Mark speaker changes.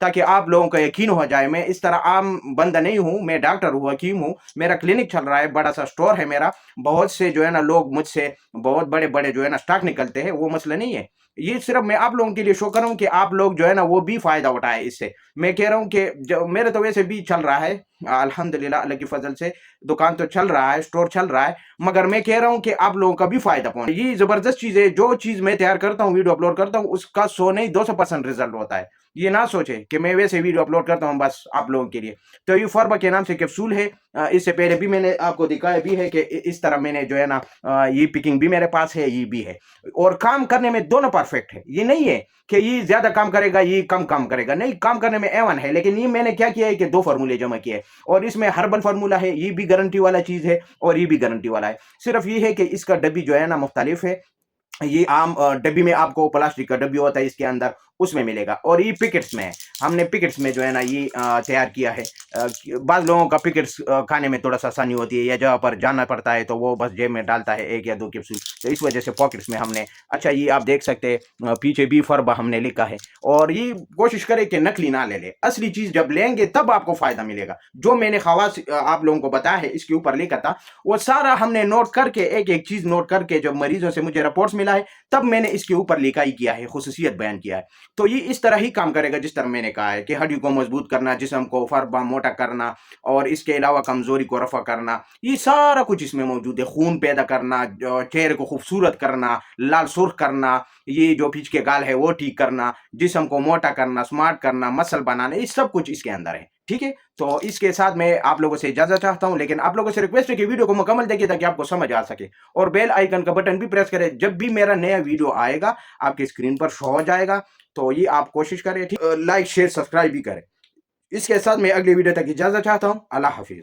Speaker 1: ताकि आप लोगों को यकीन हो जाए मैं इस तरह आम बंदा नहीं हूँ, मैं डॉक्टर हूँ, हकीम हूँ, मेरा क्लिनिक चल रहा है, बड़ा सा स्टोर है मेरा, बहुत से जो है ना लोग मुझसे बहुत बड़े बड़े जो है ना स्टॉक निकलते हैं, वो मसला नहीं है। ये सिर्फ मैं आप लोगों के लिए शो कर रहा हूँ कि आप लोग जो है ना वो भी फायदा उठाए इससे। मैं कह रहा हूँ कि जो मेरे तो वैसे भी चल रहा है अल्हम्दुलिल्लाह, अल्लाह की फजल से दुकान तो चल रहा है, स्टोर चल रहा है, मगर मैं कह रहा हूँ कि आप लोगों का भी फायदा पहुंचे। ये जबरदस्त चीज है, जो चीज मैं तैयार करता हूँ, वीडियो अपलोड करता हूँ, उसका 100 नहीं 200% रिजल्ट होता है। ये ना सोचे कि मैं वैसे वीडियो अपलोड करता हूँ बस आप लोगों के लिए। तो ये फॉर्बा के नाम से कैप्सूल है, इससे पहले भी मैंने आपको दिखाया भी है कि इस तरह मैंने जो है ना ये पिकिंग भी मेरे पास है, ये भी है, और काम करने में दोनों परफेक्ट है। ये नहीं है कि ये ज्यादा काम करेगा ये कम काम करेगा, नहीं, काम करने में एवन है। लेकिन ये मैंने क्या किया है कि 2 फार्मूले जमा किए हैं, और इसमें हर्बल फार्मूला है, ये भी गारंटी वाला चीज है और ये भी गारंटी वाला है। सिर्फ ये है कि इसका डब्बी जो है ना मुख्तलिफ है। ये आम डब्बी में आपको प्लास्टिक का डब्बी होता है इसके अंदर, उसमें मिलेगा, और ये पिकेट्स में है। हमने पिकेट्स में जो है ना ये तैयार किया है। बाद लोगों का पिकेट्स खाने में थोड़ा सा आसानी होती है, या जगह पर जाना पड़ता है तो वो बस जेब में डालता है 1 या 2 कैप्सूल, तो इस वजह से पॉकेट्स में हमने। अच्छा, ये आप देख सकते हैं पीछे भी फरबा हमने लिखा है, और ये कोशिश करें कि नकली ना ले ले, असली चीज जब लेंगे तब आपको फायदा मिलेगा। जो मैंने खवास आप लोगों को बताया है इसके ऊपर लिखा था, वो सारा हमने नोट करके, एक एक चीज नोट करके, जब मरीजों से मुझे रिपोर्ट्स मिला है तब मैंने इसके ऊपर लिखा ही किया है, खुसूसियत बयान किया है। तो ये इस तरह ही काम करेगा जिस तरह मैंने कहा है कि हड्डी को मजबूत करना, जिस्म को फरबा मोटा करना, और इसके अलावा कमजोरी को रफा करना, ये सारा कुछ इसमें मौजूद है। खून पैदा करना, चेहरे को खूबसूरत करना, लाल सुर्ख करना, ये जो पीछ के गाल है वो ठीक करना, जिस्म को मोटा करना, स्मार्ट करना, मसल बनाना, ये सब कुछ इसके अंदर है। ठीक है, तो इसके साथ मैं आप लोगों से इजाजत चाहता हूं, लेकिन आप लोगों से रिक्वेस्ट है कि वीडियो को मुकम्मल देखिए ताकि आपको समझ आ सके, और बेल आइकन का बटन भी प्रेस करें, जब भी मेरा नया वीडियो आएगा आपकी स्क्रीन पर शो हो जाएगा। तो ये आप कोशिश करें, ठीक, लाइक शेयर सब्सक्राइब भी करें। इसके साथ मैं अगली वीडियो तक इजाजत चाहता हूं। अल्लाह हाफिज।